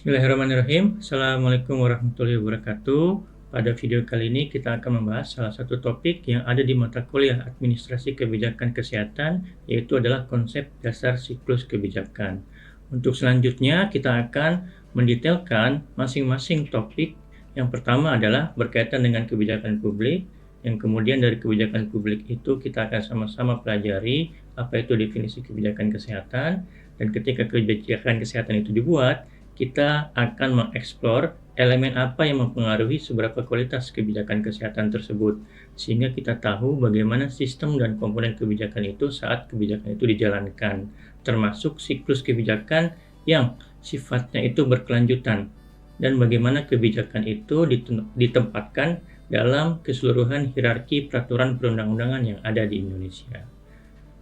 Bismillahirrahmanirrahim. Assalamualaikum warahmatullahi wabarakatuh. Pada video kali ini kita akan membahas salah satu topik yang ada di mata kuliah Administrasi Kebijakan Kesehatan, yaitu adalah konsep dasar siklus kebijakan. Untuk selanjutnya kita akan mendetailkan masing-masing topik. Yang pertama adalah berkaitan dengan kebijakan publik, yang kemudian dari kebijakan publik itu kita akan sama-sama pelajari apa itu definisi kebijakan kesehatan, dan ketika kebijakan kesehatan itu dibuat, kita akan mengeksplor elemen apa yang mempengaruhi seberapa kualitas kebijakan kesehatan tersebut, sehingga kita tahu bagaimana sistem dan komponen kebijakan itu saat kebijakan itu dijalankan, termasuk siklus kebijakan yang sifatnya itu berkelanjutan, dan bagaimana kebijakan itu ditempatkan dalam keseluruhan hierarki peraturan perundang-undangan yang ada di Indonesia.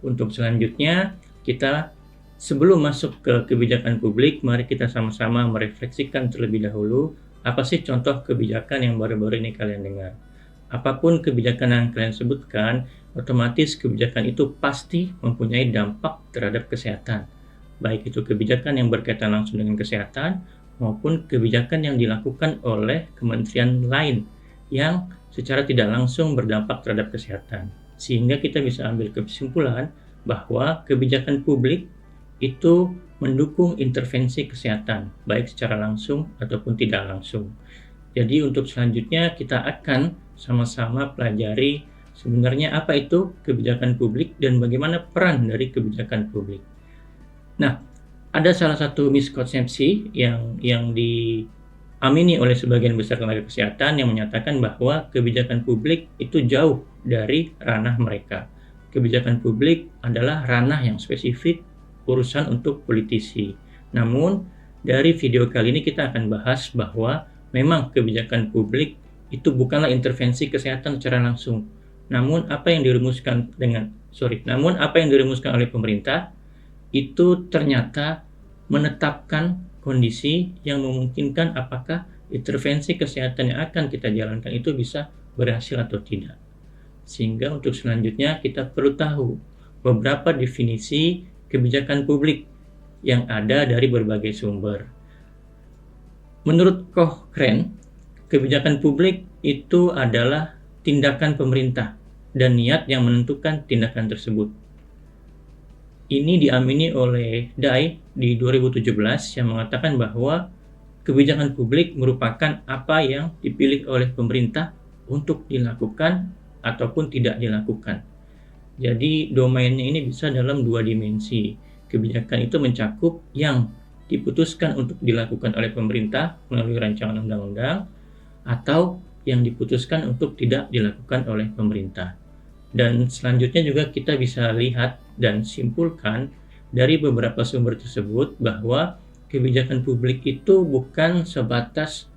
Untuk selanjutnya, sebelum masuk ke kebijakan publik, mari kita sama-sama merefleksikan terlebih dahulu apa sih contoh kebijakan yang baru-baru ini kalian dengar. Apapun kebijakan yang kalian sebutkan, otomatis kebijakan itu pasti mempunyai dampak terhadap kesehatan. Baik itu kebijakan yang berkaitan langsung dengan kesehatan maupun kebijakan yang dilakukan oleh kementerian lain yang secara tidak langsung berdampak terhadap kesehatan. Sehingga kita bisa ambil kesimpulan bahwa kebijakan publik itu mendukung intervensi kesehatan, baik secara langsung ataupun tidak langsung. Jadi untuk selanjutnya kita akan sama-sama pelajari sebenarnya apa itu kebijakan publik dan bagaimana peran dari kebijakan publik. Nah, ada salah satu miskonsepsi yang diamini oleh sebagian besar tenaga kesehatan yang menyatakan bahwa kebijakan publik itu jauh dari ranah mereka. Kebijakan publik adalah ranah yang spesifik, urusan untuk politisi. Namun, dari video kali ini kita akan bahas bahwa memang kebijakan publik itu bukanlah intervensi kesehatan secara langsung. Namun apa yang dirumuskan oleh pemerintah itu ternyata menetapkan kondisi yang memungkinkan apakah intervensi kesehatan yang akan kita jalankan itu bisa berhasil atau tidak. Sehingga untuk selanjutnya kita perlu tahu beberapa definisi kebijakan publik yang ada dari berbagai sumber. Menurut Cochrane, kebijakan publik itu adalah tindakan pemerintah dan niat yang menentukan tindakan tersebut. Ini diamini oleh Dai di 2017 yang mengatakan bahwa kebijakan publik merupakan apa yang dipilih oleh pemerintah untuk dilakukan ataupun tidak dilakukan. Jadi domainnya ini bisa dalam dua dimensi. Kebijakan itu mencakup yang diputuskan untuk dilakukan oleh pemerintah melalui rancangan undang-undang atau yang diputuskan untuk tidak dilakukan oleh pemerintah. Dan selanjutnya juga kita bisa lihat dan simpulkan dari beberapa sumber tersebut bahwa kebijakan publik itu bukan sebatas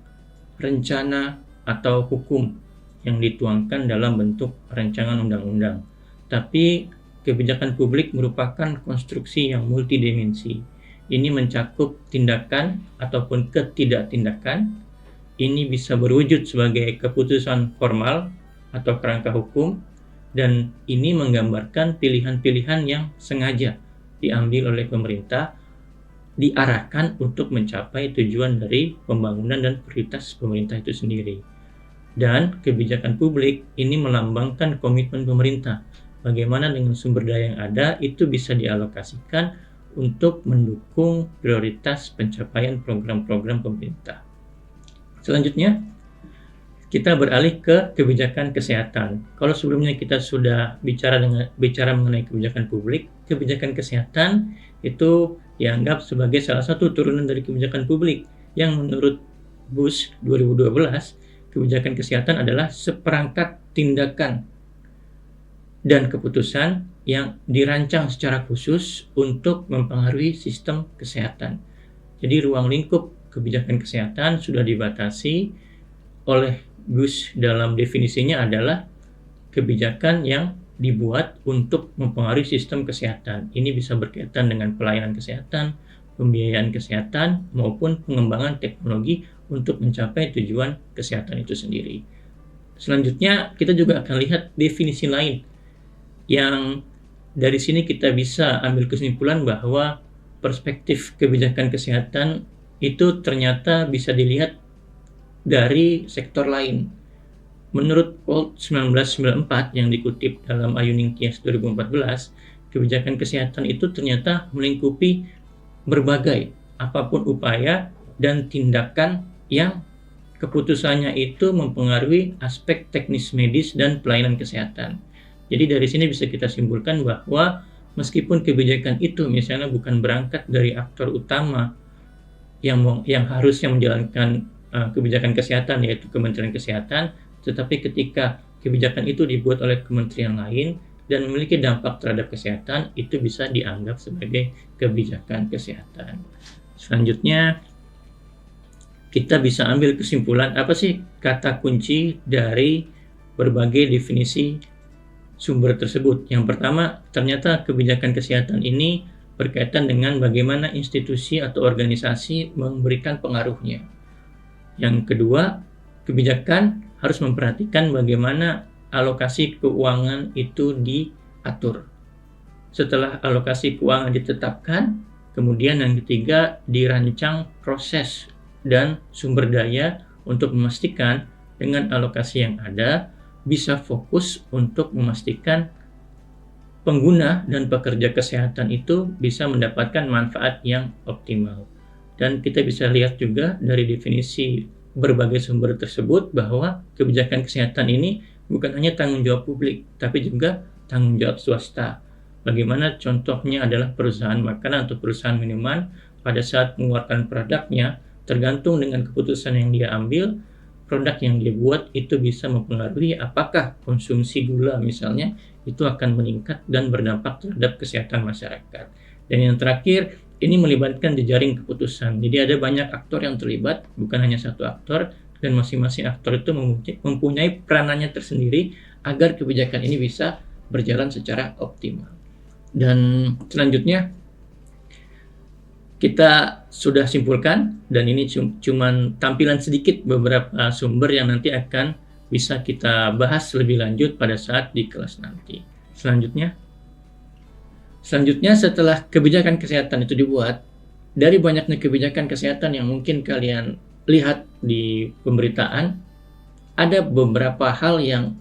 rencana atau hukum yang dituangkan dalam bentuk rancangan undang-undang. Tapi kebijakan publik merupakan konstruksi yang multidimensi. Ini mencakup tindakan ataupun ketidaktindakan. Ini bisa berwujud sebagai keputusan formal atau kerangka hukum, dan ini menggambarkan pilihan-pilihan yang sengaja diambil oleh pemerintah, diarahkan untuk mencapai tujuan dari pembangunan dan prioritas pemerintah itu sendiri. Dan kebijakan publik ini melambangkan komitmen pemerintah. Bagaimana dengan sumber daya yang ada itu bisa dialokasikan untuk mendukung prioritas pencapaian program-program pemerintah. Selanjutnya, kita beralih ke kebijakan kesehatan. Kalau sebelumnya kita sudah bicara mengenai kebijakan publik, kebijakan kesehatan itu dianggap sebagai salah satu turunan dari kebijakan publik yang menurut Bush 2012, kebijakan kesehatan adalah seperangkat tindakan dan keputusan yang dirancang secara khusus untuk mempengaruhi sistem kesehatan. Jadi ruang lingkup kebijakan kesehatan sudah dibatasi oleh Bush dalam definisinya adalah kebijakan yang dibuat untuk mempengaruhi sistem kesehatan. Ini bisa berkaitan dengan pelayanan kesehatan, pembiayaan kesehatan, maupun pengembangan teknologi untuk mencapai tujuan kesehatan itu sendiri. Selanjutnya, kita juga akan lihat definisi lain yang dari sini kita bisa ambil kesimpulan bahwa perspektif kebijakan kesehatan itu ternyata bisa dilihat dari sektor lain. Menurut World 1994 yang dikutip dalam Ayuning Tias 2014, kebijakan kesehatan itu ternyata melingkupi berbagai apapun upaya dan tindakan yang keputusannya itu mempengaruhi aspek teknis medis dan pelayanan kesehatan. Jadi dari sini bisa kita simpulkan bahwa meskipun kebijakan itu misalnya bukan berangkat dari aktor utama yang harusnya menjalankan kebijakan kesehatan, yaitu Kementerian Kesehatan, tetapi ketika kebijakan itu dibuat oleh kementerian lain dan memiliki dampak terhadap kesehatan, itu bisa dianggap sebagai kebijakan kesehatan. Selanjutnya, kita bisa ambil kesimpulan apa sih kata kunci dari berbagai definisi sumber tersebut. Yang pertama, ternyata kebijakan kesehatan ini berkaitan dengan bagaimana institusi atau organisasi memberikan pengaruhnya. Yang kedua, kebijakan harus memperhatikan bagaimana alokasi keuangan itu diatur. Setelah alokasi keuangan ditetapkan, kemudian yang ketiga, dirancang proses dan sumber daya untuk memastikan dengan alokasi yang ada bisa fokus untuk memastikan pengguna dan pekerja kesehatan itu bisa mendapatkan manfaat yang optimal. Dan kita bisa lihat juga dari definisi berbagai sumber tersebut bahwa kebijakan kesehatan ini bukan hanya tanggung jawab publik, tapi juga tanggung jawab swasta. Bagaimana contohnya adalah perusahaan makanan atau perusahaan minuman pada saat mengeluarkan produknya, tergantung dengan keputusan yang dia ambil, produk yang dia buat itu bisa mempengaruhi apakah konsumsi gula misalnya itu akan meningkat dan berdampak terhadap kesehatan masyarakat. Dan yang terakhir, ini melibatkan jejaring keputusan. Jadi ada banyak aktor yang terlibat, bukan hanya satu aktor, dan masing-masing aktor itu mempunyai peranannya tersendiri agar kebijakan ini bisa berjalan secara optimal. Dan selanjutnya, kita sudah simpulkan, dan ini cuman tampilan sedikit beberapa sumber yang nanti akan bisa kita bahas lebih lanjut pada saat di kelas nanti. Selanjutnya, setelah kebijakan kesehatan itu dibuat, dari banyaknya kebijakan kesehatan yang mungkin kalian lihat di pemberitaan, ada beberapa hal yang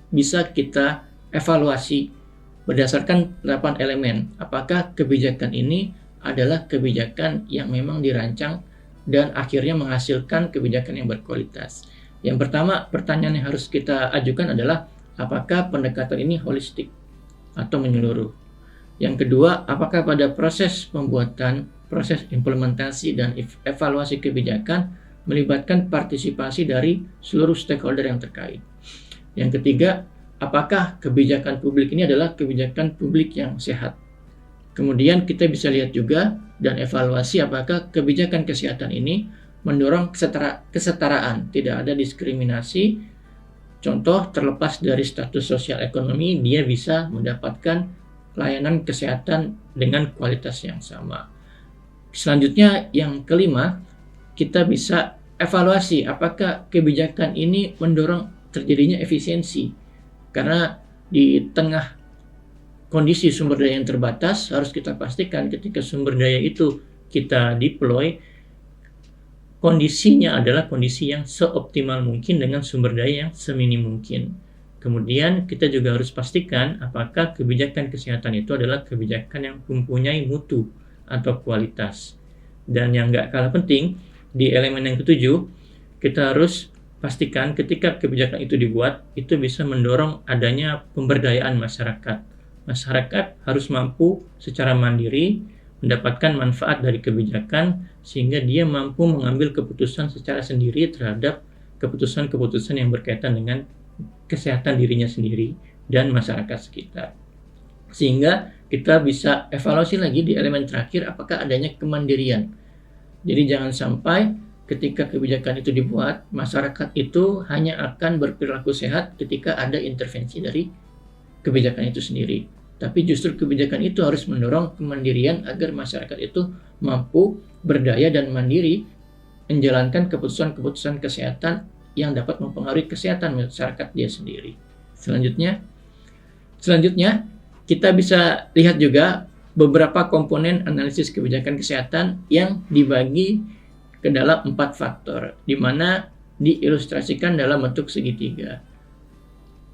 bisa kita evaluasi berdasarkan 8 elemen. Apakah kebijakan ini adalah kebijakan yang memang dirancang dan akhirnya menghasilkan kebijakan yang berkualitas. Yang pertama, pertanyaan yang harus kita ajukan adalah apakah pendekatan ini holistik atau menyeluruh. Yang kedua, apakah pada proses pembuatan, proses implementasi dan evaluasi kebijakan melibatkan partisipasi dari seluruh stakeholder yang terkait. Yang ketiga, apakah kebijakan publik ini adalah kebijakan publik yang sehat. Kemudian kita bisa lihat juga dan evaluasi apakah kebijakan kesehatan ini mendorong kesetaraan, tidak ada diskriminasi. Contoh, terlepas dari status sosial ekonomi, dia bisa mendapatkan layanan kesehatan dengan kualitas yang sama. Selanjutnya, yang kelima, kita bisa evaluasi apakah kebijakan ini mendorong terjadinya efisiensi. Karena di tengah kondisi sumber daya yang terbatas, harus kita pastikan ketika sumber daya itu kita deploy, kondisinya adalah kondisi yang seoptimal mungkin dengan sumber daya yang seminim mungkin. Kemudian kita juga harus pastikan apakah kebijakan kesehatan itu adalah kebijakan yang mempunyai mutu atau kualitas. Dan yang nggak kalah penting, di elemen yang ketujuh, kita harus pastikan ketika kebijakan itu dibuat, itu bisa mendorong adanya pemberdayaan masyarakat. Masyarakat harus mampu secara mandiri mendapatkan manfaat dari kebijakan sehingga dia mampu mengambil keputusan secara sendiri terhadap keputusan-keputusan yang berkaitan dengan kesehatan dirinya sendiri dan masyarakat sekitar. Sehingga kita bisa evaluasi lagi di elemen terakhir apakah adanya kemandirian. Jadi jangan sampai ketika kebijakan itu dibuat, masyarakat itu hanya akan berperilaku sehat ketika ada intervensi dari kebijakan itu sendiri. Tapi justru kebijakan itu harus mendorong kemandirian agar masyarakat itu mampu berdaya dan mandiri menjalankan keputusan-keputusan kesehatan yang dapat mempengaruhi kesehatan masyarakat dia sendiri. Selanjutnya, kita bisa lihat juga beberapa komponen analisis kebijakan kesehatan yang dibagi ke dalam 4 faktor, di mana diilustrasikan dalam bentuk segitiga.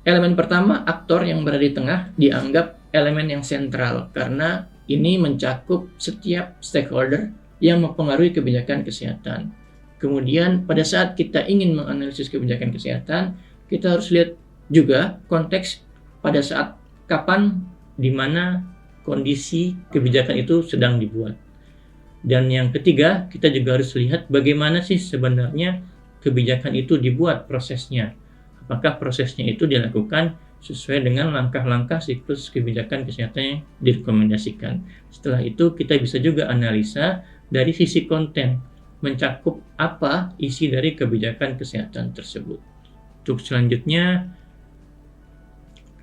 Elemen pertama, aktor yang berada di tengah, dianggap elemen yang sentral karena ini mencakup setiap stakeholder yang mempengaruhi kebijakan kesehatan. Kemudian pada saat kita ingin menganalisis kebijakan kesehatan, kita harus lihat juga konteks pada saat kapan, di mana kondisi kebijakan itu sedang dibuat. Dan yang ketiga, kita juga harus lihat bagaimana sih sebenarnya kebijakan itu dibuat prosesnya. Apakah prosesnya itu dilakukan sesuai dengan langkah-langkah siklus kebijakan kesehatan yang direkomendasikan. Setelah itu kita bisa juga analisa dari sisi konten, mencakup apa isi dari kebijakan kesehatan tersebut. Untuk selanjutnya,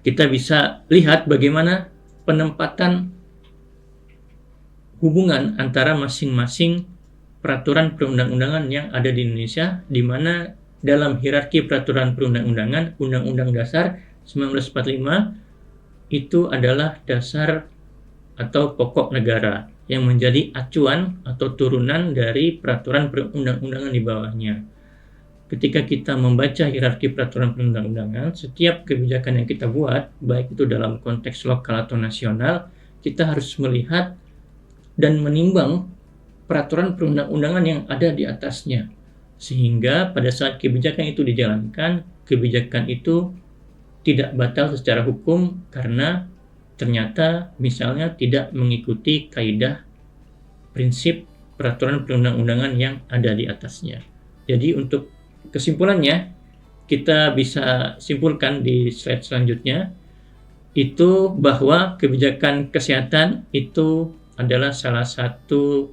kita bisa lihat bagaimana penempatan hubungan antara masing-masing peraturan perundang-undangan yang ada di Indonesia, di mana dalam hierarki peraturan perundang-undangan, Undang-Undang Dasar 1945 itu adalah dasar atau pokok negara yang menjadi acuan atau turunan dari peraturan perundang-undangan di bawahnya. Ketika kita membaca hierarki peraturan perundang-undangan, setiap kebijakan yang kita buat, baik itu dalam konteks lokal atau nasional, kita harus melihat dan menimbang peraturan perundang-undangan yang ada di atasnya. Sehingga pada saat kebijakan itu dijalankan, kebijakan itu tidak batal secara hukum karena ternyata misalnya tidak mengikuti kaidah prinsip peraturan perundang-undangan yang ada di atasnya. Jadi untuk kesimpulannya, kita bisa simpulkan di slide selanjutnya, itu bahwa kebijakan kesehatan itu adalah salah satu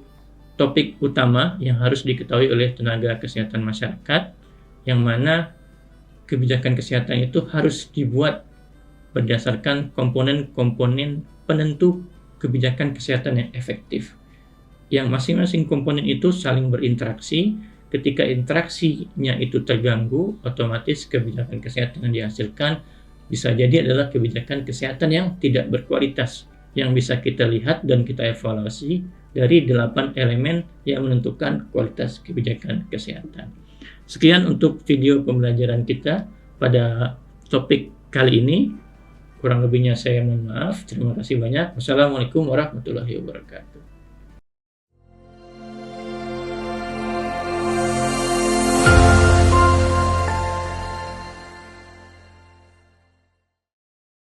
topik utama yang harus diketahui oleh tenaga kesehatan masyarakat, yang mana kebijakan kesehatan itu harus dibuat berdasarkan komponen-komponen penentu kebijakan kesehatan yang efektif. Yang masing-masing komponen itu saling berinteraksi. Ketika interaksinya itu terganggu, otomatis kebijakan kesehatan yang dihasilkan bisa jadi adalah kebijakan kesehatan yang tidak berkualitas, yang bisa kita lihat dan kita evaluasi dari 8 elemen yang menentukan kualitas kebijakan kesehatan. Sekian untuk video pembelajaran kita pada topik kali ini. Kurang lebihnya saya mohon maaf. Terima kasih banyak. Wassalamualaikum warahmatullahi wabarakatuh.